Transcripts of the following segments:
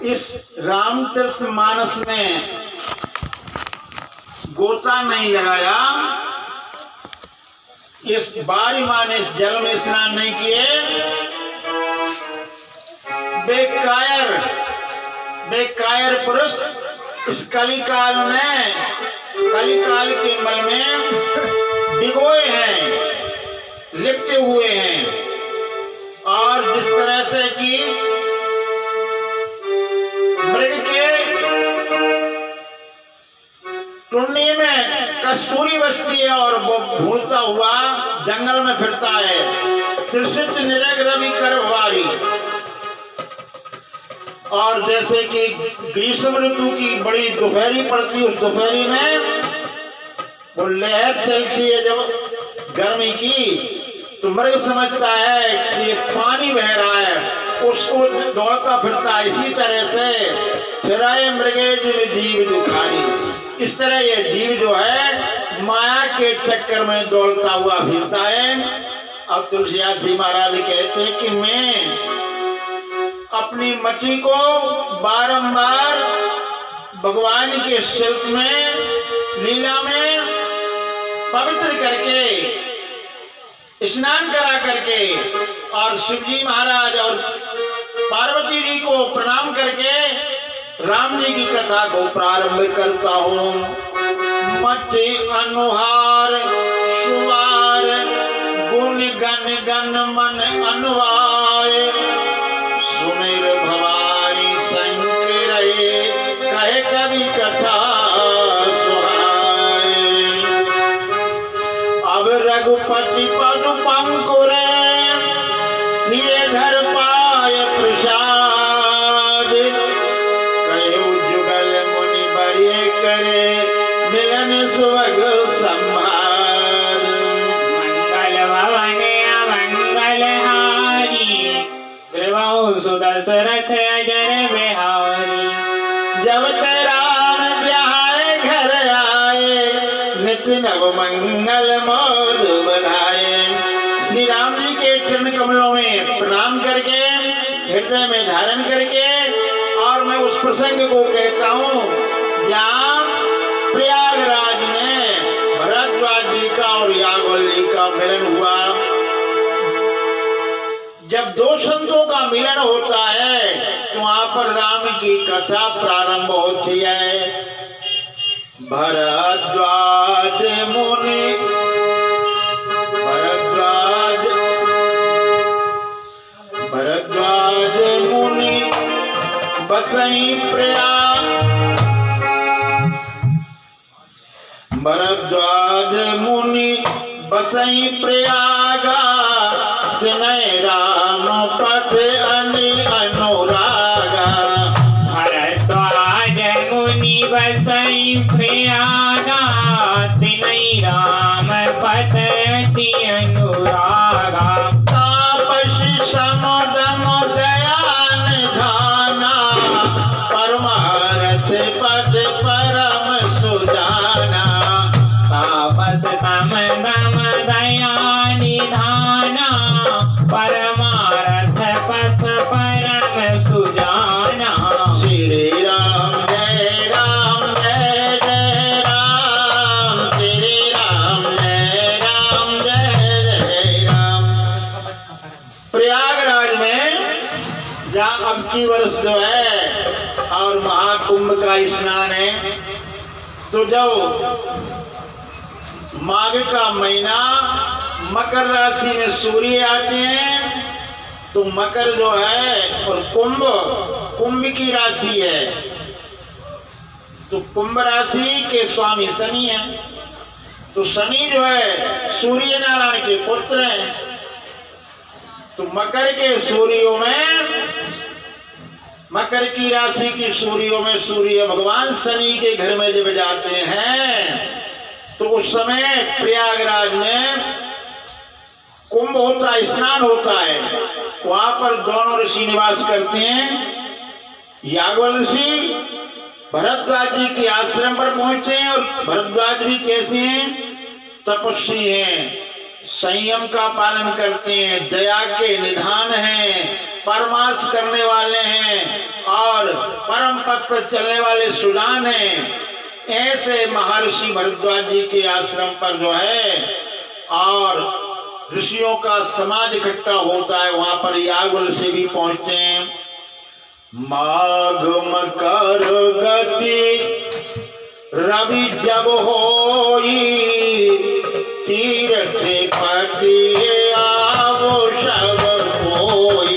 इस रामचरितमानस में गोता नहीं लगाया, इस बारी माँ ने इस जल में स्नान नहीं किए, बेकायर पुरुष इस कलिकाल में, कलिकाल के मल में भिगोए हैं, लिपटे हुए हैं। और जिस तरह से कि मृग के टुन्नी में कस्तूरी बसती है और वो भूलता हुआ जंगल में फिरता है, त्रिशित निरग रवि कर वारी। और जैसे कि ग्रीष्म ऋतु की बड़ी दोपहरी पड़ती, उस दोपहरी में वो लहर चलती है जब गर्मी की, तो मृग समझता है कि पानी बह रहा है, उसको दौड़ता फिरता है। इसी तरह से फिराए मृगे जिन जीव दुखारी, इस तरह ये जीव जो है माया के चक्कर में दौड़ता हुआ फिरता है। अब तुलसीदास जी महाराज कहते हैं कि मैं अपनी मति को बारंबार भगवान के चरित में, लीला में पवित्र करके, स्नान करा करके, और शिव जी महाराज और पार्वती जी को प्रणाम करके राम जी की कथा को प्रारंभ करता हूँ। मति अनुहार सुवार गुण गण गण मन अनुवाय, सुमिर भवानी शंकर कहे कवि कथा सुहाय। अब रघुपति पद पंकुर ये धर पाय प्रसाद, कहो जुगल मुनि बरिए करे मिलन सुभग संभाद। मंगल भवन अमंगल हारी, ध्रुवं सुदशरथ अजर बिहारी। जब ते राम ब्याहे घर आए, नित नव मंगल मोद बधाए। श्री राम जी के चरण कमलों में प्रणाम करके, हृदय में धारण करके, और मैं उस प्रसंग को कहता हूँ जहाँ प्रयागराज में भरद्वाज जी का और याज्ञवल्क्य का मिलन हुआ। जब दो संतों का मिलन होता है तो वहां पर राम की कथा प्रारंभ होती है। भरद्वाज मुनि, भरद्वाज मुनि बसई प्रयाग, भरद्वाज मुनि बसई प्रयागा, जिनय राम पद अनि अनुरागा। भरद्वाज मुनि बसई प्रयागा, तिनय राम पद अति अनुरागा। तापसी समुदम दयान धाना, परमारथ पद परम सुजाना। तापस तम दम दया निधाना, परमारथ पथ परम सुजाना। श्री राम जय राम जय जय राम, श्री राम जय राम जय जय राम। प्रयागराज में जहाँ अब की वर्ष जो है और महाकुंभ का स्नान है, तो जब माघ का महीना मकर राशि में सूर्य आते हैं, तो मकर जो है और कुंभ की राशि है, तो कुंभ राशि के स्वामी शनि है। तो शनि जो है सूर्य नारायण के पुत्र हैं। तो मकर के सूर्यों में, मकर की राशि की सूर्यों में सूर्य भगवान शनि के घर में जब जाते हैं, तो उस समय प्रयागराज में कुंभ होता है, स्नान होता है। वहां पर दोनों ऋषि निवास करते हैं। याज्ञवल्क्य ऋषि भरद्वाज जी के आश्रम पर पहुंचते हैं, और भरद्वाज भी कैसे हैं? तपस्वी हैं, संयम का पालन करते हैं, दया के निधान हैं, परमार्थ करने वाले हैं, और परम पथ पर चलने वाले सुजान हैं। ऐसे महर्षि भरद्वाज जी के आश्रम पर जो है और ऋषियों का समाज इकट्ठा होता है, वहां पर यागुल से भी पहुंचते हैं। माघ मकर गति रवि जब होई, तीर्थ पति आवो सब कोई।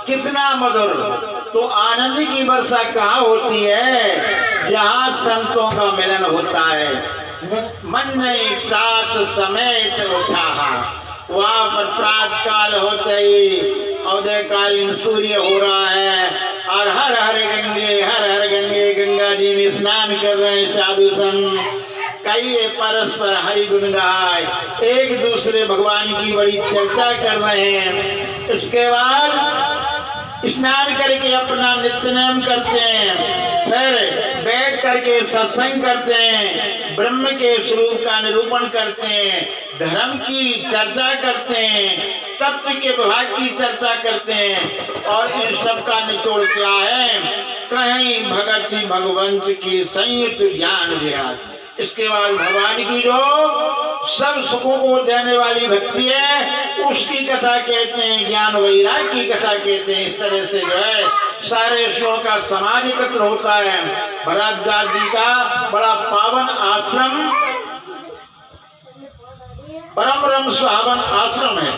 कितना मधुर। तो आनंद की वर्षा कहाँ होती है? जहाँ संतों का मिलन होता है। मन नहीं प्रात समेत उछाहा, वहाँ पर प्रात काल होते ही उदयकालीन सूर्य हो रहा है और हर हर गंगे गंगा जी में स्नान कर रहे हैं साधु संत। कई परस्पर हरि गुण गाय एक दूसरे भगवान की बड़ी चर्चा कर रहे हैं। इसके बाद स्नान करके अपना नित्य नेम करते हैं, फिर बैठ करके सत्संग करते हैं, ब्रह्म के स्वरूप का निरूपण करते हैं, धर्म की चर्चा करते हैं, तत्व के विभाग की चर्चा करते हैं। और इन सब का निचोड़ क्या है? कहीं भगत भगवंत की संयुक्त ज्ञान विराट। इसके बाद भगवान की जो सब सुखों को देने वाली भक्ति है उसकी कथा कहते हैं, ज्ञान वैराग की कथा कहते हैं। इस तरह से जो है सारे ऋषियों का समाज एकत्र होता है। भरद्वाज जी का बड़ा पावन आश्रम, परम रम सुहावन आश्रम है।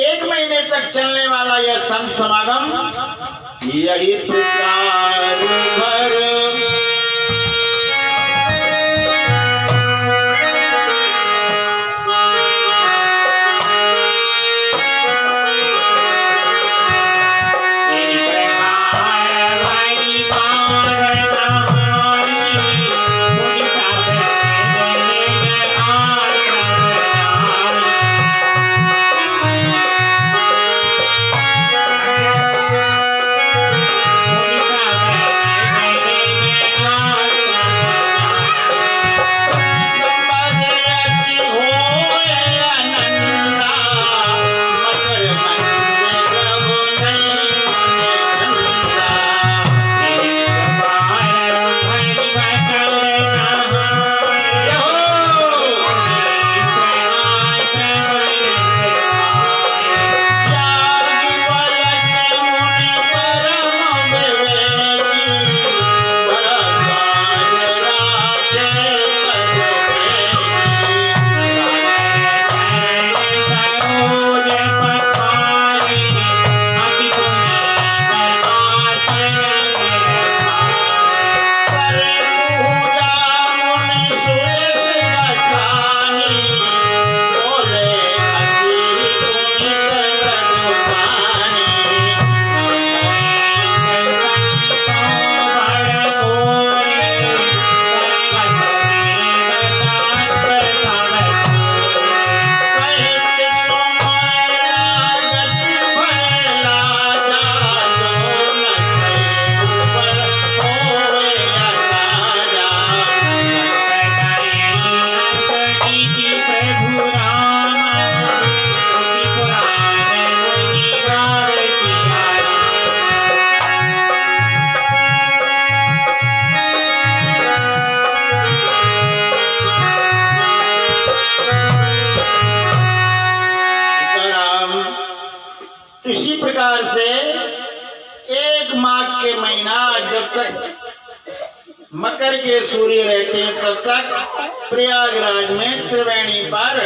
1 महीने तक चलने वाला यह संत समागम यही प्रकार भर के महीना जब तक मकर के सूर्य रहते हैं तब तक प्रयागराज में त्रिवेणी पर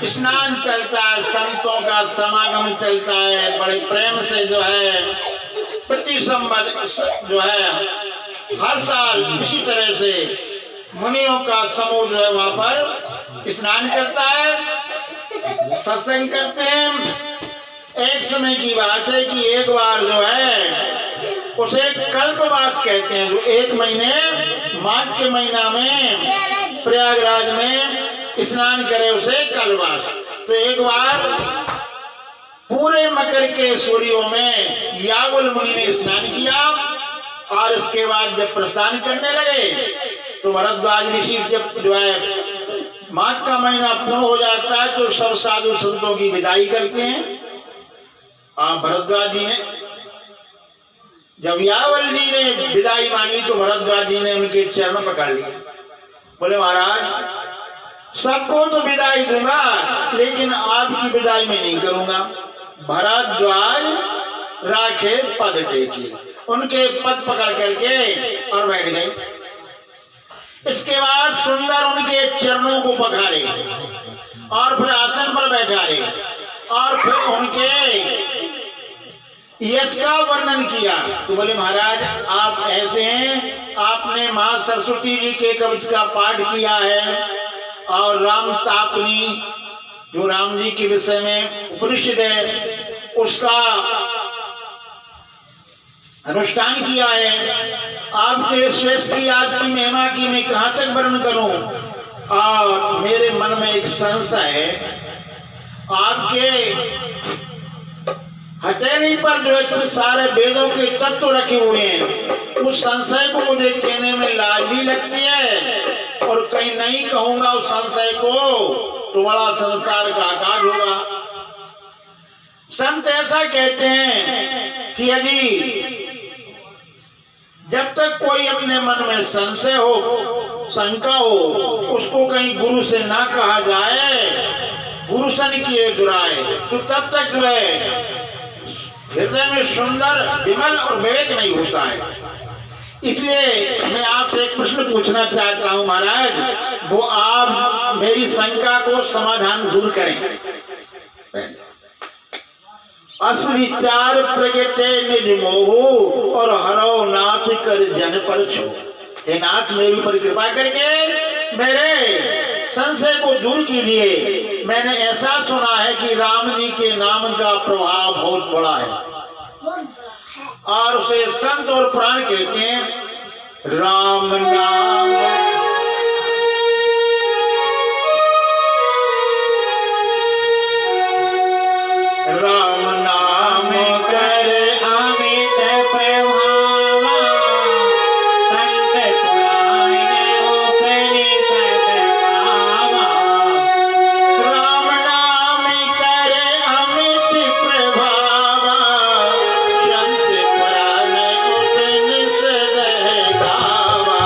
स्नान चलता है, संतों का समागम चलता है। बड़े प्रेम से जो है प्रति संवत जो है हर साल इसी तरह से मुनियों का समूह जो है वहां पर स्नान करता है, सत्संग करते हैं। एक समय की बात है कि एक बार जो है उसे कल्पवास कहते हैं, जो एक महीने माघ के महीना में प्रयागराज में स्नान करे उसे कल्पवास। तो एक बार पूरे मकर के सूर्यों में यावल मुनि ने स्नान किया और इसके बाद जब प्रस्थान करने लगे तो भरद्वाज ऋषि जब जो है माघ का महीना पूर्ण हो जाता है तो सब साधु संतों की विदाई करते हैं। आप भरद्वाज जी ने जब यावल जी ने विदाई मांगी तो भरद्वाज जी ने उनके चरण पकड़ लिए। बोले महाराज सबको तो विदाई दूंगा लेकिन आपकी विदाई में नहीं करूंगा। भरद्वाज राखे पद टेकी, उनके पद पकड़ करके और बैठ गए। इसके बाद सुंदर उनके चरणों को पखारे और फिर आसन पर बैठाए और फिर उनके यश का वर्णन किया। तो बोले महाराज आप ऐसे हैं, आपने मां सरस्वती जी के कवच का पाठ किया है और राम तापनी जो राम जी के विषय में उपनिषद है उसका अनुष्ठान किया है। आपके श्रेष्ठ की आपकी महिमा की मैं कहां तक वर्णन करूं। और मेरे मन में एक संशय है, आपके हथेली पर जो है सारे वेदों के तत्व रखे हुए हैं, उस संशय को मुझे कहने में लाज भी लगती है और कहीं नहीं कहूंगा उस संशय को तो बड़ा संसार का आकाश होगा। संत ऐसा कहते हैं कि यदि जब तक कोई अपने मन में संशय हो, शंका हो, उसको कहीं गुरु से ना कहा जाए, गुरु सन किए दुराए, तो तब तक जो है हृदय में सुंदर विमल और विवेक नहीं होता है। इसलिए मैं आपसे एक प्रश्न पूछना चाहता हूं महाराज, वो आप मेरी शंका को समाधान दूर करें। अस विचार प्रगटे निज मोहु और हरो नाथ कर जन पर छो। हे नाथ मेरे ऊपर कृपा करके मेरे संशय को दूर कीजिए। मैंने ऐसा सुना है कि राम जी के नाम का प्रभाव बहुत बड़ा है और उसे संत और प्राण कहते हैं। राम नाम राम नाम कर अमित प्रभावा संत पुराण उपनिषद गावा। राम नाम कर अमित प्रभावा संत पुराण उपनिषद गावा।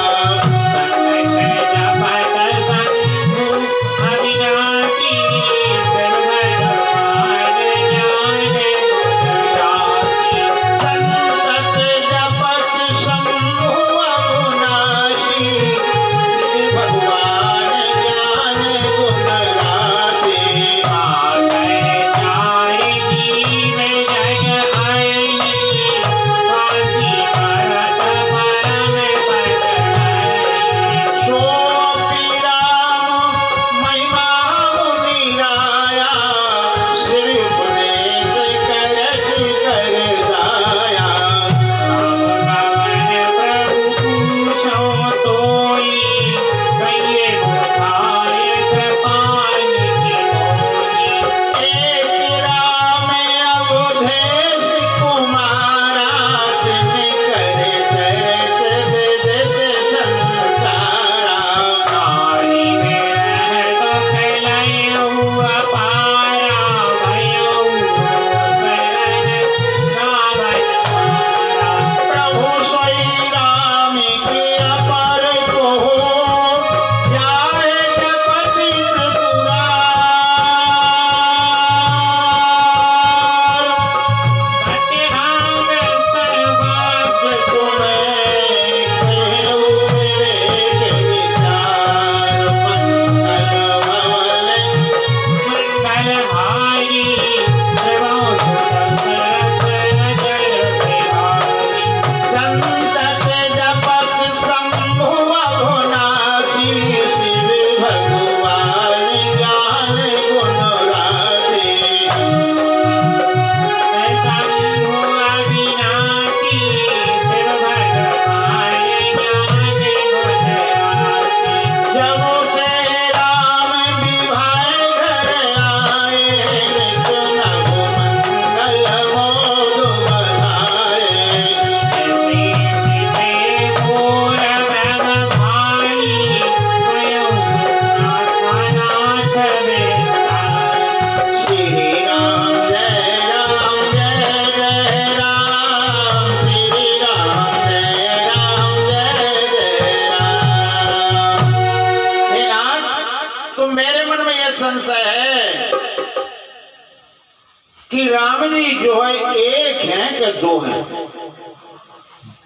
राम जी जो है एक हैं कि दो हैं,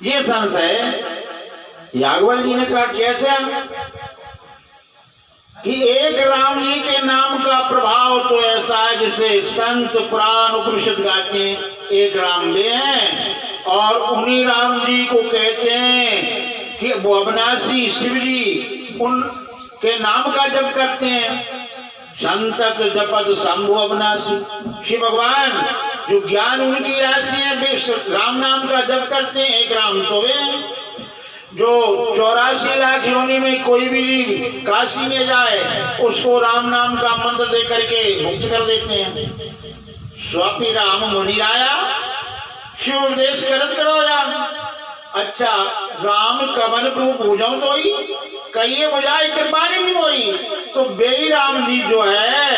ये संशय याज्ञवल्क्य जी ने कहा कैसे कि एक राम जी के नाम का प्रभाव तो ऐसा है जिसे संत पुराण उपनिषद गाते हैं, एक राम वे हैं और उन्हीं राम जी को कहते हैं कि वो अविनाशी शिव जी उनके नाम का जप करते हैं। संतत जपत शंभु अविनाशी, शिव भगवान जो ज्ञान उनकी राशि है वे राम नाम का जप करते हैं। एक राम तो वे हैं जो 84 लाख योनि में कोई भी काशी में जाए उसको राम नाम का मंत्र दे करके मुक्त कर देते हैं। स्वापी राम मुनिराया शिव उपदेश करत करोया। अच्छा राम कवन प्रभु पूजो तो ही कहिए बुझाई कृपाणी जी मोई, तो बेई राम जी जो है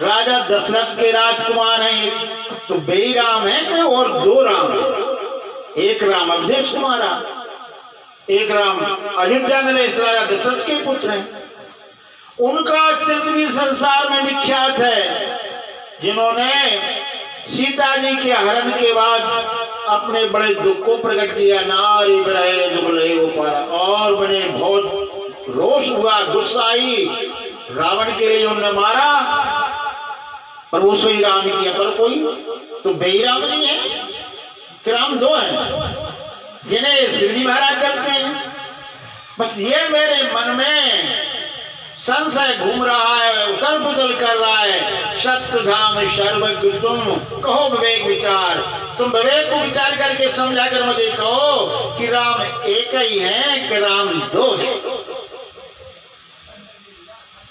राजा दशरथ के राजकुमार हैं, तो बेई राम है कि और दो राम है? एक राम अवधेश कुमारा, एक राम अयोध्या नरेश राजा दशरथ के पुत्र हैं। उनका चरित्र भी संसार में विख्यात है, जिन्होंने सीता जी के हरण के बाद अपने बड़े दुख को प्रकट किया। नारी ब्रहे दुगले ऊपर, और मैंने बहुत रोष हुआ, गुस्सा आई, रावण के लिए उन्होंने मारा, पर वो सोई राम किया। पर कोई तो बेई राम नहीं है कि राम दो हैं जिन्हें शिवजी महाराज जपते हैं। बस ये मेरे मन में संशय घूम रहा है, उथल पुथल कर रहा है। सत्य धाम सर्वज्ञ तुम कहो विवेक विचार, तुम विवेक को विचार करके समझा कर मुझे कहो कि राम एक ही है कि राम दो है।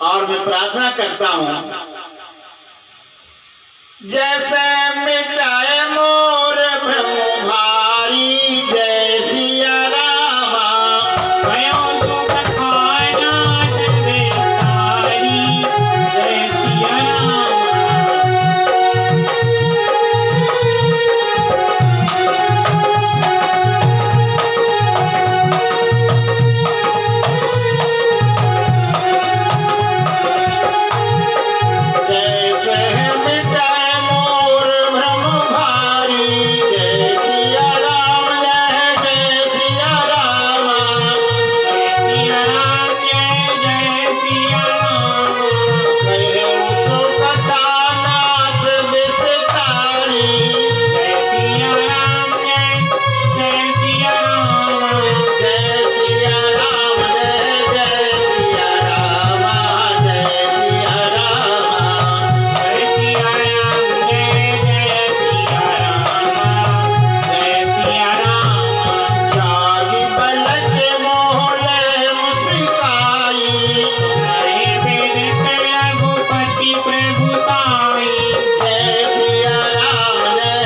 और मैं प्रार्थना करता हूं जैसे मिटाए मोर भ्रम भारी, जय सिया रामा भयो सुख खाना सर्वेश्वरी, जय सिया जैसे मिटाए मोर भ्रम भारी, जय सिया राम जय सिया रामा सिया राम, जय सिया राम, कहे सुख नाथ विस्तारी, जय सिया राम, जय सिया राम, जय सिया राम जय सिया रामा जय सिया रामा जय सिया राम, जय सिया राम, जय सिया राम। जागी पलक मोहले मुस्काई, तुम्हारे वेद रघुपति प्रभुताई, जय सिया राम जय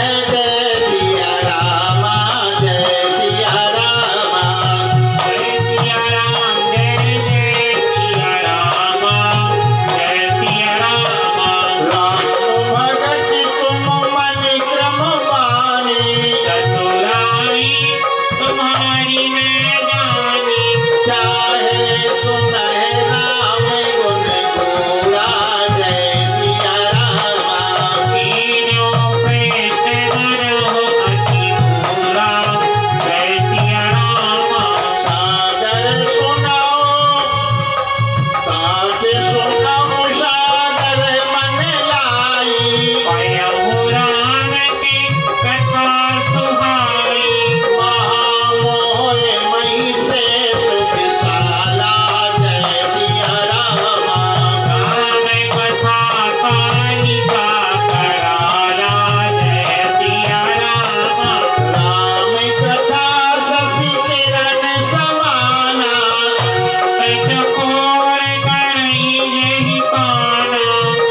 सिया रामा जय सिया रामा जय सिया राम, जय सिया राम, जय सिया राम। राम भगत तुम मन क्रम बानी, चतुराई तुम्हारी मैं जानी, चाहे सुनहि राम गुण गोड़ा, जय सिया रामा तीनों कृष्ण धरो अति मूरा, जय सिया राम। सादर सुनाओ तात सुनाओ सादर मन लाई, पयहु राम की कथा सुहाई, महामोह मई से सुविशाला, जय सिया रामा राम कथा कालिका कराला, जय सिया राम। राम कथा शशि किरण समाना, चकोर करई यही पाना,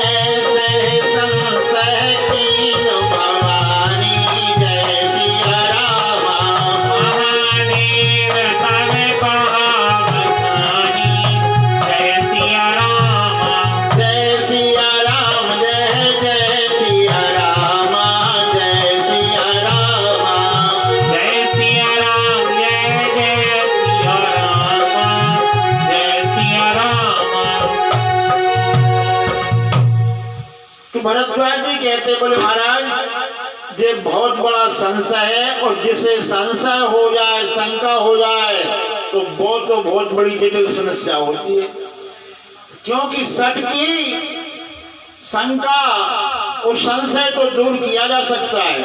ऐसे संशय कीन भवानी, जय सिया रामा महादेव तव पावनी, जय सिया राम, जय सिया राम जय सिया रामा जय सिया रामा जय सिया राम, जय सिया राम, जय सिया राम। तो भरद्वाज जी कहते बोले महाराज ये बहुत बड़ा संशय है, और जिसे संशय हो जाए, शंका हो जाए, तो वो तो बहुत बड़ी जटिल समस्या होती है। क्योंकि सट की शंका और संशय को दूर किया जा सकता है,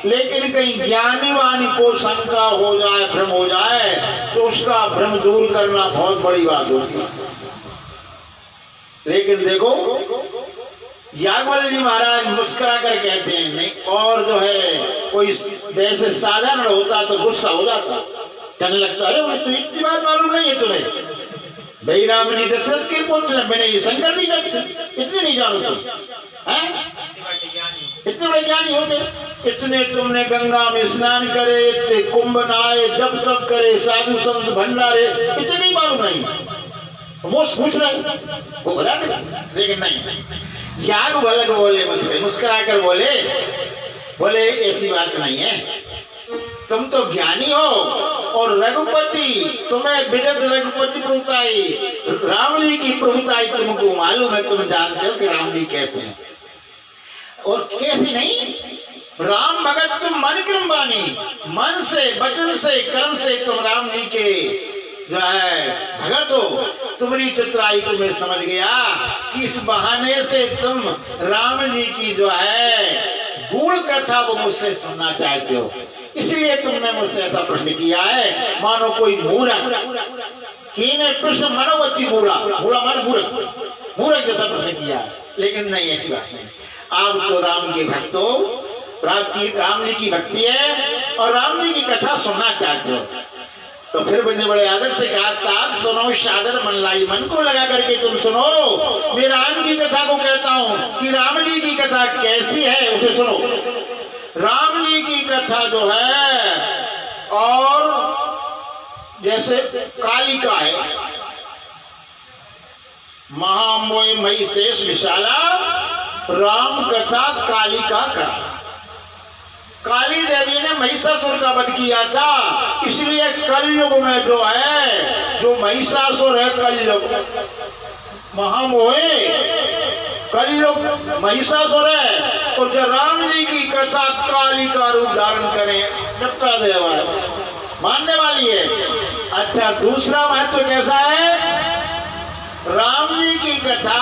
लेकिन कहीं ज्ञानी वाणी को शंका हो जाए, भ्रम हो जाए, तो उसका भ्रम दूर करना बहुत बड़ी बात होती है। लेकिन देखो याज्ञवल्क्य जी महाराज मुस्कुरा कर कहते हैं, नहीं और जो है कोई वैसे साधारण होता तो गुस्सा हो जाता, कहने लगता अरे तो इतनी बात मालूम नहीं है तुम्हें, भाई राम जी दशरथ के पुत्र, मैंने ये शंकर जी इतने नहीं जानो तुम, इतने बड़े ज्ञानी हो गए, इतने तुमने गंगा में स्नान करे, इतने कुंभ नहाए, जब तब करे, साधु संत भंडारे, इतने नहीं मालूम नहीं, वो पूछ रहे वो बता देगा। लेकिन नहीं, याज्ञवल्क्य बोले, मुस्कुरा कर बोले ऐसी बात नहीं है, तुम तो ज्ञानी हो, और रघुपति तुम्हें विगत रघुपति प्रभुताई, राम जी की प्रभुताई तुमको मालूम है, तुम जानते हो कि राम जी कहते हैं, और कैसी नहीं, राम भगत तुम मन क्रम बानी, मन से, वचन से, कर्म से तुम राम जी के जो है भगत हो। तुम्हारी चतुराई को मैं समझ गया कि इस बहाने से तुम राम जी की जो है गूढ़ कथा वो मुझसे सुनना चाहते हो, इसलिए तुमने मुझसे ऐसा प्रश्न किया है, मानो कोई मूर्ख कीने प्रश्न मनोवती मूढ़ा मानो मूर्ख जैसा प्रश्न किया है। लेकिन नहीं, ऐसी बात नहीं, आप तो राम के भक्त हो, राम जी की भक्ति है और राम जी की कथा सुनना चाहते हो, तो फिर मैंने बड़े आदर से कहा तात सुनो सादर मन लाई, मन को लगा करके तुम सुनो, मैं राम की कथा को कहता हूँ कि राम जी की कथा कैसी है उसे सुनो। राम जी की कथा जो है, और जैसे कालिका है, महामोय मई शेष विशाला, राम कथा कालिका का, काली देवी ने महिषासुर का वध किया था, इसलिए कलयुग में जो है, जो महिषासुर है कलयुग, महामोहे कलयुग महिषासुर है, और जो राम जी की कथा काली का रूप धारण करें, निपटा देवा मानने वाली है। अच्छा, दूसरा महत्व कैसा है, राम जी की कथा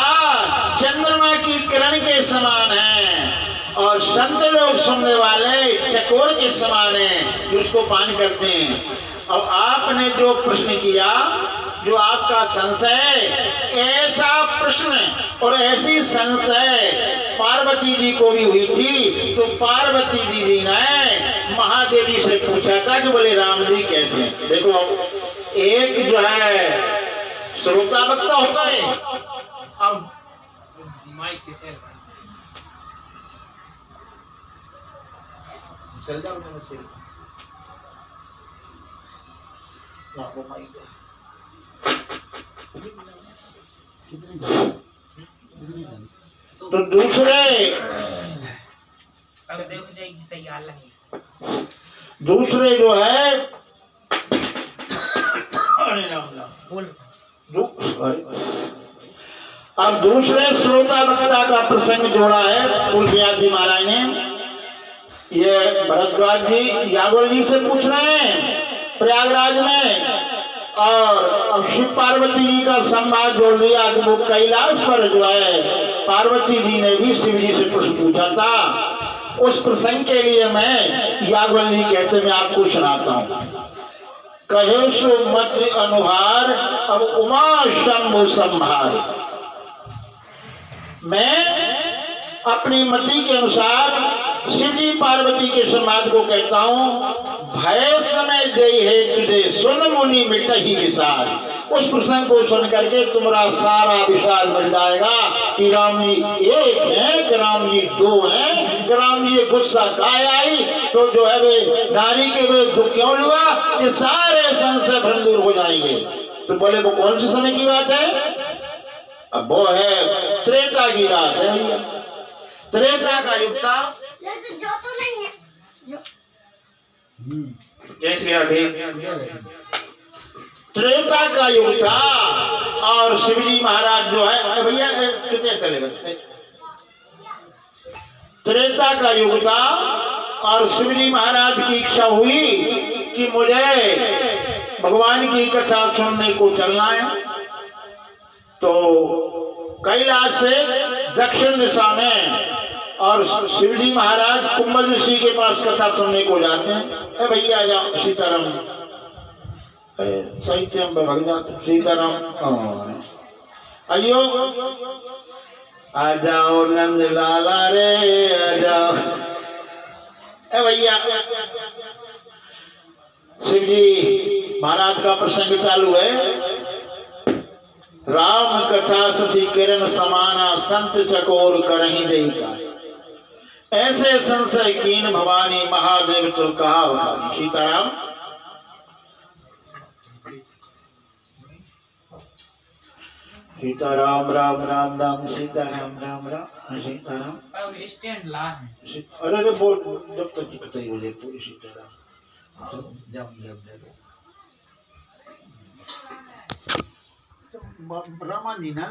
चंद्रमा की किरण के समान है, और संत लोग सुनने वाले चकोर के समान है जो उसको पान करते हैं। अब आपने जो प्रश्न किया, जो आपका संशय है, ऐसा प्रश्न और ऐसी संशय पार्वती जी को भी हुई थी, तो पार्वती जी ने महादेव जी से पूछा था कि बोले राम जी कैसे हैं। देखो, एक जो है श्रोता वक्ता होता है, अब माइक कैसे चल जाओ मुझसे ना, वो माइक तो दूसरे अब देखो जाएगी सही हाल है। दूसरे जो है बोल, अब दूसरे श्रोता वक्ता का प्रसंग जोड़ा है तुलसीदास जी महाराज ने। ये भरद्वाज जी याज्ञवल्क्य जी से पूछ रहे हैं प्रयागराज में, और अब शिव पार्वती जी का संवाद जोड़ दिया कि वो कैलाश पर जो है पार्वती जी ने भी शिव जी से प्रश्न पूछा था। उस प्रसंग के लिए मैं याज्ञवल्क्य जी कहते मैं आपको सुनाता हूँ। कहे सो मत अनुहार, अब उमा शंभु संभार। मैं अपनी मति के अनुसार शिवजी पार्वती के संवाद को कहता हूँ। भय समय दे है तुझे सुन मुनि मिट ही विशाल। उस प्रसंग को सुन करके तुम्हारा सारा विशाल बढ़ जाएगा कि राम जी एक हैं कि राम जी दो हैं, कि राम जी गुस्सा काय आई तो जो है वे नारी के वे दुख क्यों हुआ, ये सारे संशय भ्रम दूर हो जाएंगे। तो बोले वो कौन से समय की बात है? अब वो है त्रेता की बात है भैया। त्रेता का युग था, जो तो नहीं है जय श्री राधे। त्रेता का युग था और शिवजी महाराज जो है भैया कितने चलेगा, त्रेता का युग था और शिवजी महाराज की इच्छा हुई कि मुझे भगवान की कथा सुनने को चलना है। तो कैलाश से दक्षिण दिशा में और शिवजी महाराज कुंभ ऋषि के पास कथा सुनने को जाते हैं। ए भैया आ जाओ, सीताराम सही टाइम पे भग जाते सीताराम। अयो आ जाओ नंद लाला रे आ जाओ। ए भैया शिवजी महाराज का प्रसंग चालू है। राम कथा शशि किरण समाना संत चकोर करही दई का, ऐसे संशय कीन भवानी महादेव तुम कहा बखानी। सीताराम सीताराम राम राम राम सीताराम राम राम सीताराम। पर स्टैंड ला है। अरे रे बोल जब तक की बताई बोले पूरी सीताराम जब रामा जी ना